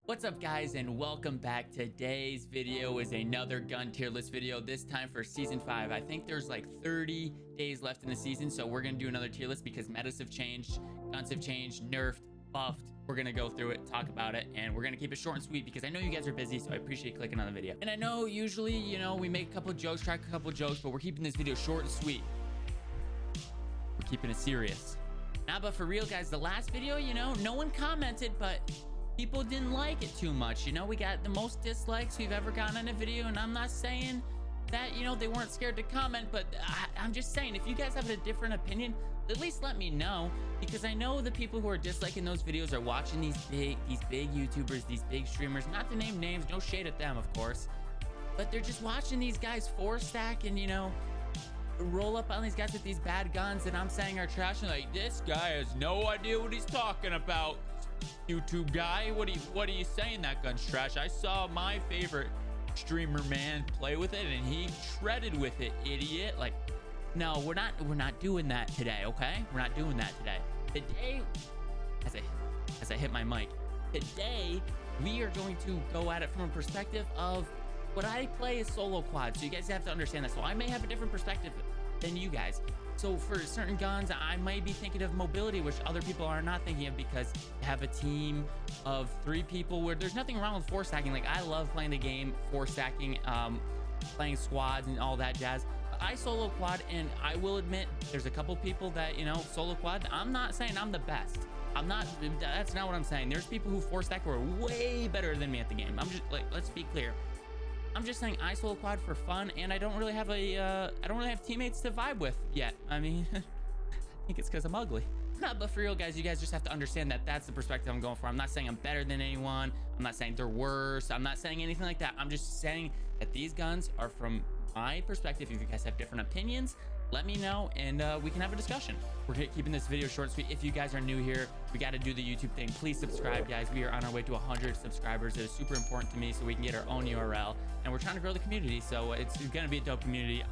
What's up, guys, and welcome back. Today's video is another gun tier list video, this time for season 5. I think there's like 30 days left in the season, so we're gonna do another tier list because metas have changed, guns have changed, nerfed, buffed. We're gonna go through it, talk about it, and we're gonna keep it short and sweet because I know you guys are busy, so I appreciate clicking on the video. And I know usually, we make a couple of jokes, crack a couple of jokes, but we're keeping this video short and sweet. We're keeping it serious. Nah, but for real, guys, the last video, no one commented, but people didn't like it too much. We got the most dislikes we've ever gotten on a video, and I'm not saying that, they weren't scared to comment, but I'm just saying, if you guys have a different opinion, at least let me know, because I know the people who are disliking those videos are watching these big YouTubers, these big streamers, not to name names, no shade at them, of course, but they're just watching these guys 4-stack and, roll up on these guys with these bad guns that I'm saying are trash, and like, this guy has no idea what he's talking about. YouTube guy, what are you saying that gun's trash? I saw my favorite streamer man play with it and he shredded with it, idiot. Like, no, we're not doing that today, okay? We're not doing that today. Today, as I hit my mic, today we are going to go at it from a perspective of what I play is solo quad, so you guys have to understand that. So I may have a different perspective than you guys. So for certain guns, I might be thinking of mobility, which other people are not thinking of, because you have a team of 3 people where there's nothing wrong with 4-stacking. Like, I love playing the game 4-stacking, playing squads and all that jazz. I solo quad, and I will admit there's a couple people that, solo quad. I'm not saying I'm the best. That's not what I'm saying. There's people who 4-stack who are way better than me at the game. I'm just like, let's be clear. I'm just saying I solo quad for fun, and I don't really have teammates to vibe with yet. I mean, I think it's because I'm ugly. No, but for real, guys, you guys just have to understand that that's the perspective I'm going for. I'm not saying I'm better than anyone. I'm not saying they're worse. I'm not saying anything like that. I'm just saying that these guns are from my perspective. If you guys have different opinions, let me know, and we can have a discussion. We're keeping this video short and sweet. If you guys are new here, we got to do the YouTube thing. Please subscribe, guys. We are on our way to 100 subscribers. It is super important to me, so we can get our own URL, and we're trying to grow the community, so it's gonna be a dope community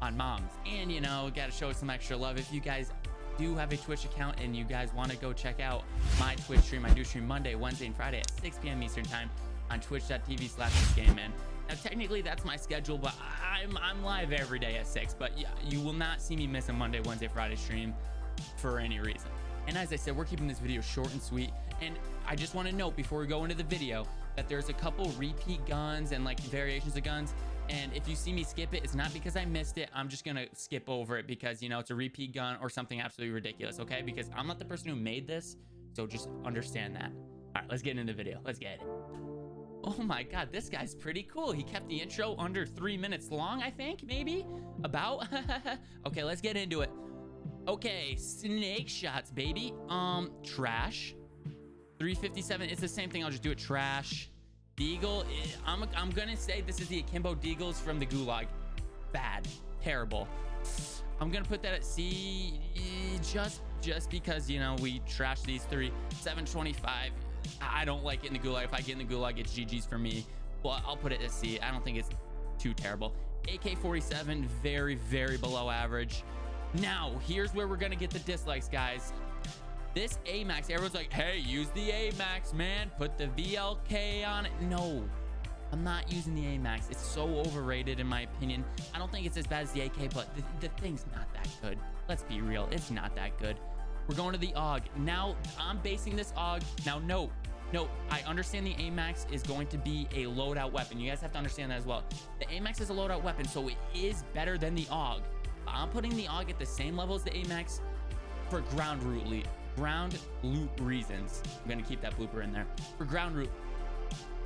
on moms. And got to show some extra love. If you guys do have a Twitch account and you guys want to go check out my Twitch stream, I do stream Monday, Wednesday, and Friday at 6 p.m. Eastern time on twitch.tv/theescanman. Now, technically, that's my schedule, but I'm live every day at 6. But yeah, you will not see me miss a Monday, Wednesday, Friday stream for any reason. And as I said, we're keeping this video short and sweet. And I just want to note before we go into the video that there's a couple repeat guns and like variations of guns. And if you see me skip it, it's not because I missed it. I'm just gonna skip over it because it's a repeat gun or something absolutely ridiculous, okay? Because I'm not the person who made this, so just understand that. All right, let's get into the video. Let's get it. Oh my god, this guy's pretty cool. He kept the intro under 3 minutes long, I think, maybe? About? Okay, let's get into it. Okay, snake shots, baby. Trash. 357, it's the same thing. I'll just do it. Trash. Deagle, I'm gonna say this is the Akimbo Deagles from the Gulag. Bad. Terrible. I'm gonna put that at C, just because, we trash these 3. 725. I don't like it in the Gulag. If I get in the Gulag, it's GG's for me. Well, I'll put it at C. I don't think it's too terrible. AK-47, very, very below average. Now, here's where we're going to get the dislikes, guys. This AMAX, everyone's like, hey, use the AMAX, man. Put the VLK on it. No, I'm not using the AMAX. It's so overrated, in my opinion. I don't think it's as bad as the AK, but the thing's not that good. Let's be real. It's not that good. We're going to the AUG. Now, I'm basing this AUG. Now, note, I understand the AMAX is going to be a loadout weapon. You guys have to understand that as well. The AMAX is a loadout weapon, so it is better than the AUG. I'm putting the AUG at the same level as the AMAX for ground loot reasons. I'm going to keep that blooper in there. For ground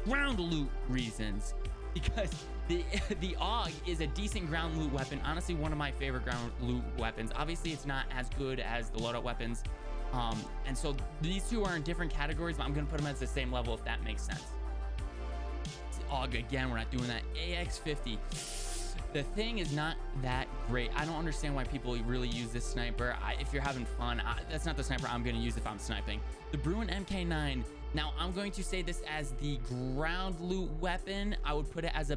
loot reasons. Because the AUG is a decent ground loot weapon. Honestly, one of my favorite ground loot weapons. Obviously, it's not as good as the loadout weapons. And so these two are in different categories, but I'm going to put them at the same level, if that makes sense. AUG again, we're not doing that. AX50. The thing is not that great. I don't understand why people really use this sniper. If you're having fun, that's not the sniper I'm going to use if I'm sniping. The Bruin MK9. Now, I'm going to say this as the ground loot weapon. I would put it as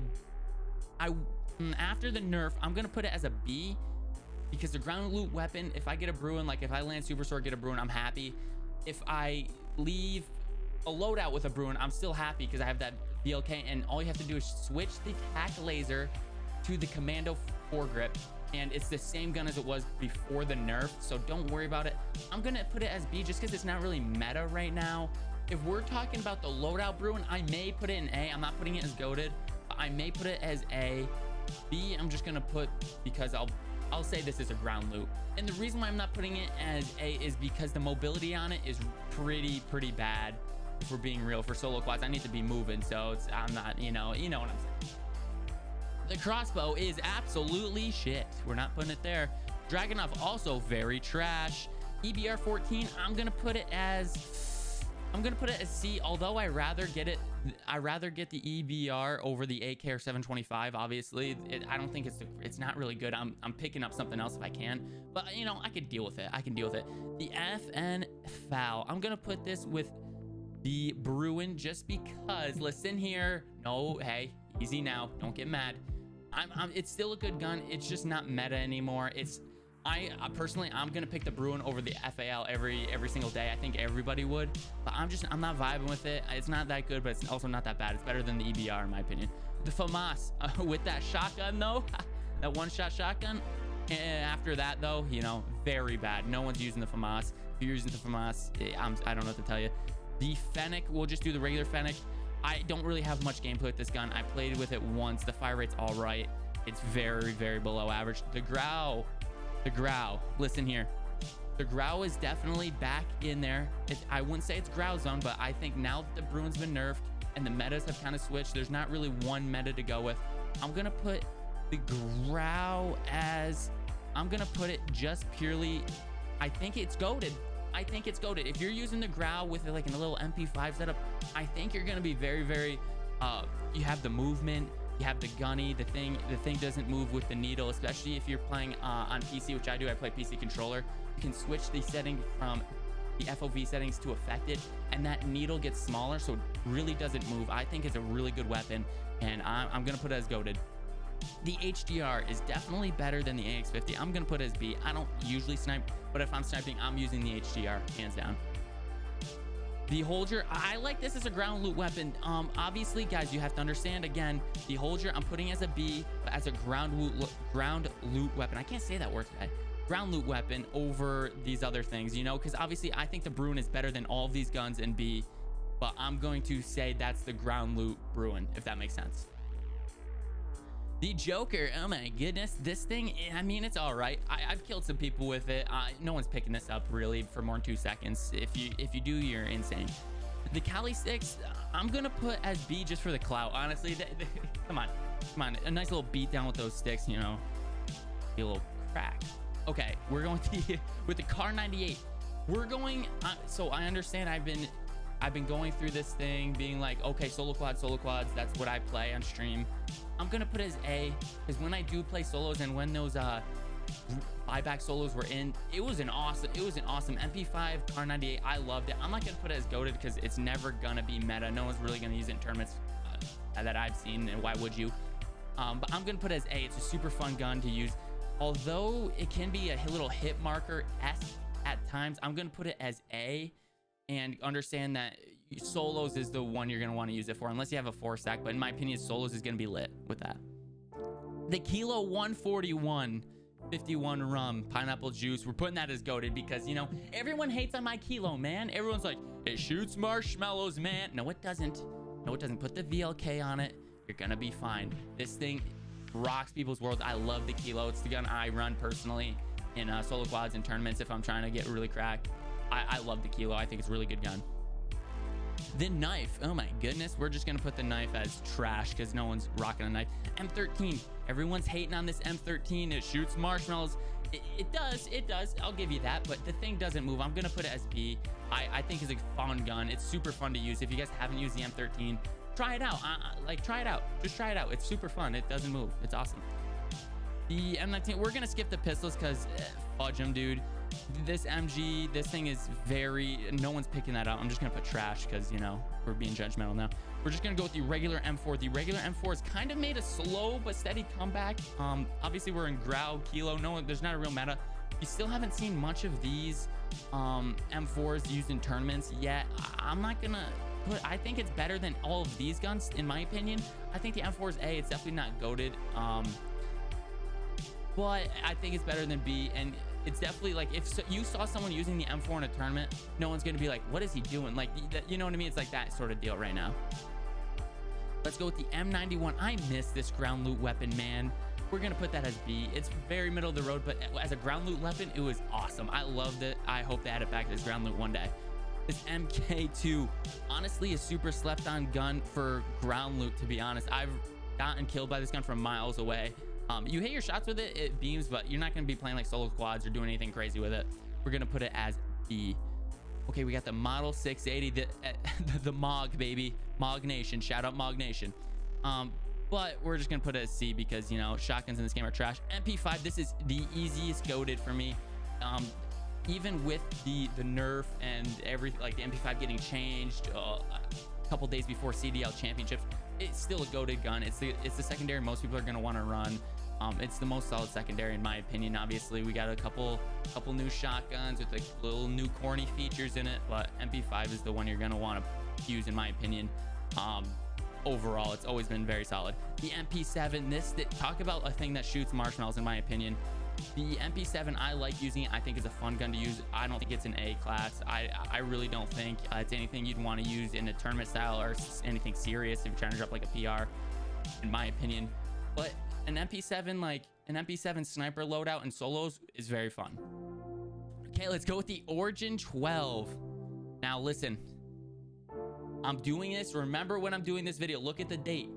after the nerf, I'm going to put it as a B, because the ground loot weapon, if I get a Bruin, like if I land Superstore, get a Bruin, I'm happy. If I leave a loadout with a Bruin, I'm still happy because I have that VLK, and all you have to do is switch the tac laser to the commando foregrip, and it's the same gun as it was before the nerf, so don't worry about it. I'm gonna put it as B just because it's not really meta right now. If we're talking about the loadout Bruin, I may put it in A. I'm not putting it as goated, but I may put it as A. B, I'm just gonna put, because I'll say this is a ground loot. And the reason why I'm not putting it as A is because the mobility on it is pretty bad. If we're being real, for solo quads, I need to be moving, so I'm not, you know what I'm saying. The crossbow is absolutely shit. We're not putting it there. Dragunov also very trash. EBR 14, I'm gonna put it as C, although I rather get the EBR over the AK or 725. Obviously, I don't think it's not really good. I'm picking up something else if I can, but I could deal with it. The FN foul, I'm gonna put this with the Bruin just because. Listen here, no, hey, easy now, don't get mad. It's still a good gun, it's just not meta anymore. I personally, I'm gonna pick the Bruin over the FAL every single day. I think everybody would, but I'm not vibing with it. It's not that good, but it's also not that bad. It's better than the EBR in my opinion. The FAMAS with that shotgun though, that one-shot shotgun. After that though, very bad. No one's using the FAMAS. If you're using the FAMAS, I don't know what to tell you. The Fennec, we'll just do the regular Fennec. I don't really have much gameplay with this gun. I played with it once. The fire rate's all right. It's very below average. The Grau, listen here. The Grau is definitely back in there. I wouldn't say it's Grau zone, but I think now that the Bruin's been nerfed and the metas have kind of switched, there's not really one meta to go with. I'm gonna put the Grau as, I'm gonna put it just purely, I think it's goated. If you're using the Grau with like a little MP5 setup, I think you're gonna be very you have the movement, you have the gunny, the thing doesn't move with the needle, especially if you're playing on PC, which I do. I play PC controller. You can switch the setting from the FOV settings to affected, and that needle gets smaller, so it really doesn't move. I think it's a really good weapon, and I'm gonna put it as goated. The HDR is definitely better than the AX50. I'm gonna put it as B. I don't usually snipe, but if I'm sniping, I'm using the HDR, hands down. The Holger, I like this as a ground loot weapon. Obviously, guys, you have to understand, again, the Holger I'm putting as a B, but as a ground loot weapon. I can't say that word today. Ground loot weapon over these other things, because obviously I think the Bruin is better than all of these guns in B, but I'm going to say that's the ground loot Bruin, if that makes sense. The Joker, oh my goodness, this thing, I mean, it's all right. I've killed some people with it. No one's picking this up really for more than 2 seconds. If you do, you're insane. The Kali 6, I'm gonna put as B just for the clout. Honestly, come on, a nice little beat down with those sticks, be a little crack. Okay, we're going with the Car 98. We're going. So I understand. I've been going through this thing, being like, okay, solo quads. That's what I play on stream. I'm gonna put it as A because when I do play solos and when those buyback solos were in, it was an awesome MP5 Car 98. I loved it. I'm not gonna put it as goated because it's never gonna be meta. No one's really gonna use it in tournaments that I've seen, and why would you? But I'm gonna put it as A. It's a super fun gun to use, although it can be a little hit marker S at times. I'm gonna put it as A and understand that solos is the one you're going to want to use it for, unless you have a 4-stack, but in my opinion, solos is going to be lit with that. The Kilo 141 51 rum pineapple juice, we're putting that as goated because everyone hates on my Kilo, man. Everyone's like, it shoots marshmallows, man. No, it doesn't. Put the VLK on it, you're gonna be fine. This thing rocks people's world. I love the Kilo. It's the gun I run personally in solo quads and tournaments if I'm trying to get really cracked. I love the Kilo. I think it's a really good gun. The knife, oh my goodness, we're just gonna put the knife as trash because no one's rocking a knife. M13, everyone's hating on this M13. It shoots marshmallows. It does, I'll give you that, but the thing doesn't move. I'm gonna put it as B. I think it's a fun gun. It's super fun to use. If you guys haven't used the M13, try it out. Just try it out. It's super fun. It doesn't move. It's awesome. The M19, we're gonna skip the pistols because fudge them, dude. This MG, this thing is no one's picking that up. I'm just gonna put trash because we're being judgmental now. We're just gonna go with the regular M4. The regular M4 has kind of made a slow but steady comeback. Obviously we're in Grau, Kilo. There's not a real meta. You still haven't seen much of these M4s used in tournaments yet. I'm not gonna I think it's better than all of these guns in my opinion. I think the M4 is A. It's definitely not goated. But I think it's better than B, and it's definitely like if you saw someone using the M4 in a tournament, no one's gonna be like, what is he doing? Like, you know what I mean? It's like that sort of deal right now. Let's go with the M91. I miss this ground loot weapon, man. We're gonna put that as B. It's very middle of the road, but as a ground loot weapon, it was awesome. I loved it. I hope they add it back to this ground loot one day. This MK2, honestly, a super slept on gun for ground loot, to be honest. I've gotten killed by this gun from miles away. You hit your shots with it, it beams, but you're not going to be playing like solo quads or doing anything crazy with it. We're going to put it as B. Okay, we got the Model 680, the MOG, baby. MOG Nation. Shout out MOG Nation. But we're just going to put it as C because, you know, shotguns in this game are trash. MP5, this is the easiest goated for me. Even with the nerf and everything, like the MP5 getting changed a couple days before CDL championships, it's still a goated gun. It's the secondary most people are going to want to run. It's the most solid secondary in my opinion. Obviously, we got a couple new shotguns with like little new corny features in it, but MP5 is the one you're going to want to use in my opinion. Overall, it's always been very solid. The MP7, talk about a thing that shoots marshmallows in my opinion. The MP7, I like using it. I think it's a fun gun to use. I don't think it's an A class. I really don't think it's anything you'd want to use in a tournament style or anything serious if you're trying to drop like a PR, in my opinion. But an MP7, like an MP7 sniper loadout in solos is very fun. Okay, let's go with the Origin 12. Now listen, I'm doing this. Remember when I'm doing this video, look at the date.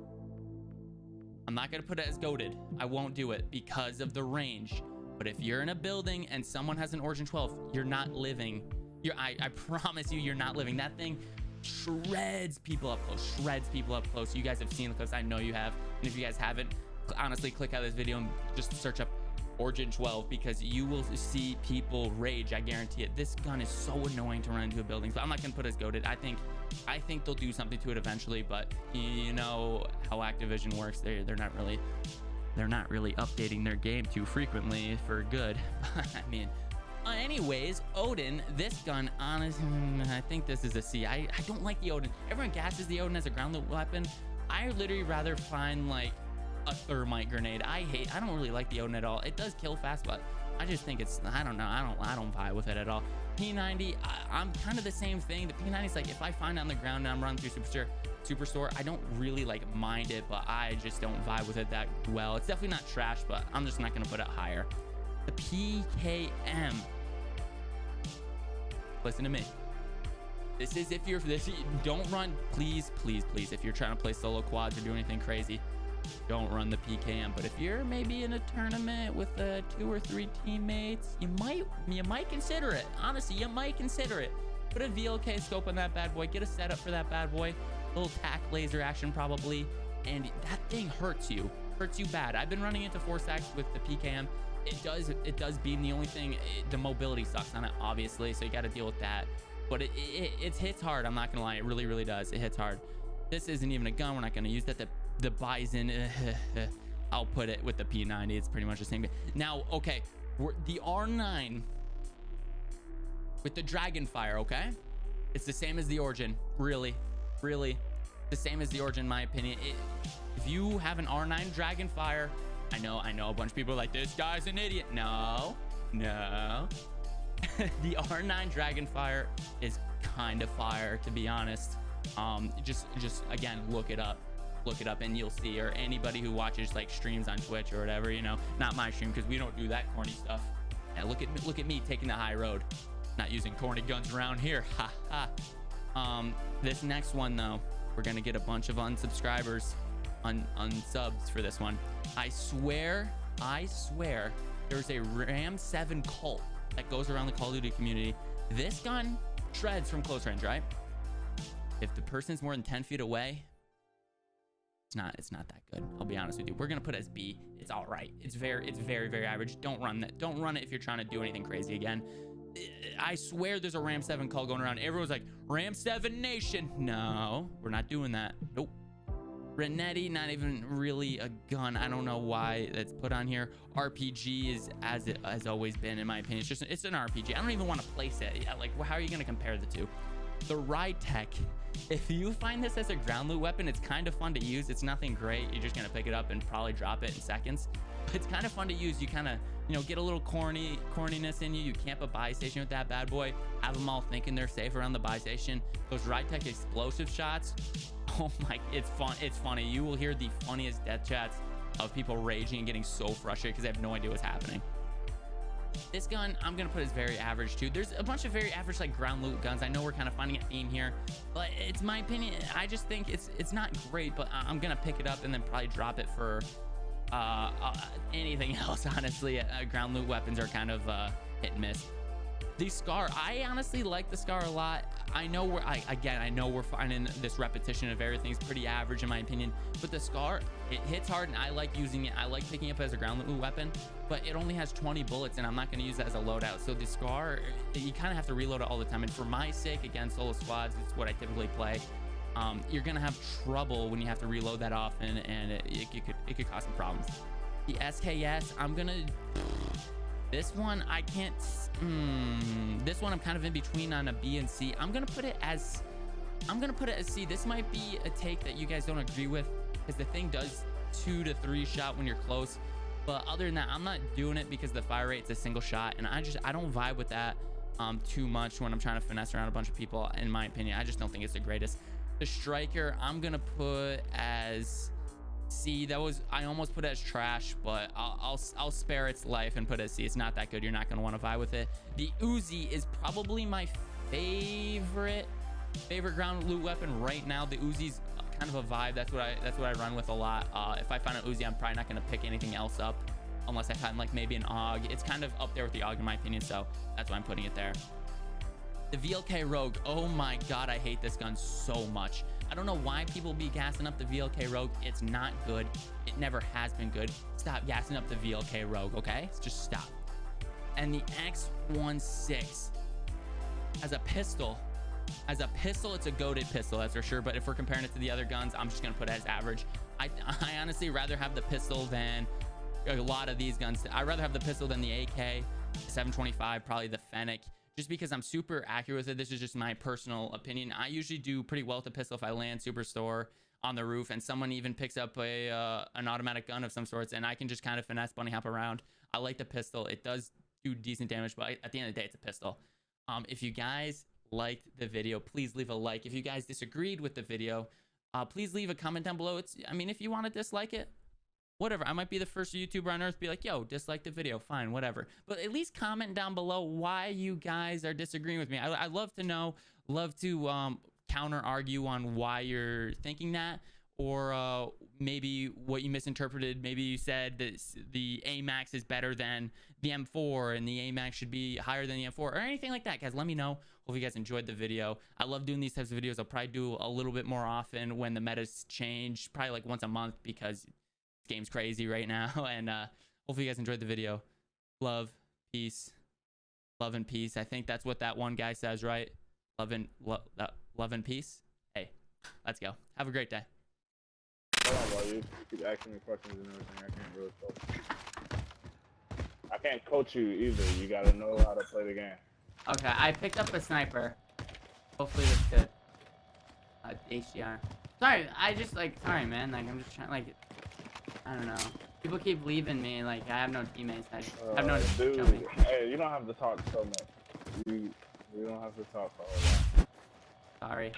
I'm not going to put it as goated. I won't do it because of the range. But if you're in a building and someone has an Origin 12, you're not living. I promise you're not living. That thing shreds people up close. Shreds people up close. You guys have seen the clips. I know you have. And if you guys haven't, honestly, click out of this video and just search up Origin 12 because you will see people rage. I guarantee it. This gun is so annoying to run into a building. So I'm not going to put it as goated. I think they'll do something to it eventually, but you know how Activision works. They're not really updating their game too frequently for good. I mean, anyways, Odin, this gun, honestly, I think this is a C. I don't like the Odin. Everyone gasses the Odin as a ground loot weapon. I literally rather find like a thermite grenade. I don't really like the Odin at all. It does kill fast, but I just think I don't know. I don't vibe with it at all. P90, I'm kind of the same thing. The P90 is like if I find it on the ground and I'm running through Superstore, I don't really like mind it, but I just don't vibe with it that well. It's definitely not trash, but I'm just not going to put it higher. The PKM. Listen to me. This is if don't run, please, if you're trying to play solo quads or do anything crazy, don't run the PKM. But if you're maybe in a tournament with 2 or 3 teammates, you might consider it. Honestly, you might consider it. Put a VLK scope on that bad boy. Get a setup for that bad boy. Little tack laser action probably, and that thing hurts you bad. I've been running into 4 stacks with the PKM. It does beam. The only thing, the mobility sucks on it, obviously, so you got to deal with that. But it hits hard. I'm not gonna lie, it really does. It hits hard. This isn't even a gun. We're not gonna use that. The Bison, I'll put it with the P90. It's pretty much the same. Now, okay, the R9 with the Dragonfire, okay? It's the same as the Origin, really the same as the Origin in my opinion. If you have an R9 Dragonfire, I know a bunch of people are like, this guy's an idiot. No the R9 Dragonfire is kind of fire, to be honest. Just again, look it up and you'll see, or anybody who watches like streams on Twitch or whatever, you know, not my stream because we don't do that corny stuff. Yeah, look at me taking the high road, not using corny guns around here. This next one though, we're gonna get a bunch of unsubscribers, unsubs for this one. I swear there's a Ram 7 cult that goes around the Call of Duty community. This gun shreds from close range, right? If the person's more than 10 feet away, it's not that good. I'll be honest with you. We're gonna put it as B. It's all right. It's very average. Don't run that. Don't run it if you're trying to do anything crazy again. I swear there's a Ram 7 call going around. Everyone's like, Ram 7 Nation. No, we're not doing that. Nope. Renetti, not even really a gun. I don't know why that's put on here. RPG is as it has always been, in my opinion. It's an RPG. I don't even want to place it. Yeah, like, how are you going to compare the two? The Ride Tech. If you find this as a ground loot weapon, it's kind of fun to use. It's nothing great. You're just gonna pick it up and probably drop it in seconds. It's kind of fun to use. You kind of, you know, get a little corniness in you. You camp a buy station with that bad boy. Have them all thinking they're safe around the buy station. Those Ride Tech explosive shots. Oh my, it's fun. It's funny. You will hear the funniest death chats of people raging and getting so frustrated because they have no idea what's happening. This gun, I'm gonna put as very average too. There's a bunch of very average like ground loot guns. I know we're kind of finding a theme here, but it's my opinion. I just think it's not great, but I'm gonna pick it up and then probably drop it for anything else. Honestly, ground loot weapons are kind of hit and miss. The Scar, I honestly like the Scar a lot. I know we're finding this repetition of everything's pretty average in my opinion, but the Scar, it hits hard and I like using it. I like picking it up as a ground loot weapon, but it only has 20 bullets and I'm not going to use that as a loadout. So the Scar, you kind of have to reload it all the time, and for my sake, against solo squads, it's what I typically play. You're gonna have trouble when you have to reload that often, and it could cause some problems. The SKS, this one I can't. This one I'm kind of in between on a B and C. I'm gonna put it as C. This might be a take that you guys don't agree with, because the thing does 2 to 3 shot when you're close, but other than that, I'm not doing it because the fire rate's a single shot, and I don't vibe with that too much when I'm trying to finesse around a bunch of people. In my opinion, I just don't think it's the greatest. The Striker, I'm gonna put as C. I almost put it as trash, but I'll spare its life and put it as C. It's not that good. You're not gonna want to vibe with it. The Uzi is probably my favorite ground loot weapon right now. The Uzi's kind of a vibe. That's what I run with a lot. If I find an Uzi, I'm probably not gonna pick anything else up unless I find like maybe an AUG. It's kind of up there with the AUG in my opinion, so that's why I'm putting it there. The VLK Rogue, oh my god, I hate this gun so much. I don't know why people be gassing up the VLK Rogue. It's not good. It never has been good. Stop gassing up the VLK Rogue, okay? Just stop. And the X16 as a pistol, it's a goated pistol, that's for sure. But if we're comparing it to the other guns, I'm just gonna put it as average. I honestly rather have the pistol than a lot of these guns. I'd rather have the pistol than the AK, the 725, probably the Fennec, just because I'm super accurate with it. This is just my personal opinion. I usually do pretty well with the pistol if I land Superstore on the roof and someone even picks up an automatic gun of some sorts, and I can just kind of finesse bunny hop around. I like the pistol. It does do decent damage, but at the end of the day, it's a pistol. If you guys liked the video, please leave a like. If you guys disagreed with the video, please leave a comment down below. I mean, if you want to dislike it, whatever. I might be the first YouTuber on earth to be like, yo, dislike the video, fine, whatever. But at least comment down below why you guys are disagreeing with me. I love to know, love to counter argue on why you're thinking that, or maybe what you misinterpreted. Maybe you said that the AMAX is better than the M4 and the AMAX should be higher than the M4 or anything like that. Guys, let me know. Hope you guys enjoyed the video. I love doing these types of videos. I'll probably do a little bit more often when the metas change, probably like once a month, because game's crazy right now. And hopefully you guys enjoyed the video. Love, peace, love and peace. I think that's what that one guy says, right? Love and peace. Hey, let's go. Have a great day. Hold on, bro. You keep asking me questions and everything. I can't really coach. I can't coach you either. You gotta know how to play the game. Okay, I picked up a sniper. Hopefully that's good. HDR. Sorry, sorry, man. Like, I'm just trying, like, I don't know. People keep leaving me. Like, I have no teammates. I have no dude, to show me. hey, you don't have to talk so much. You don't have to talk all that. Sorry.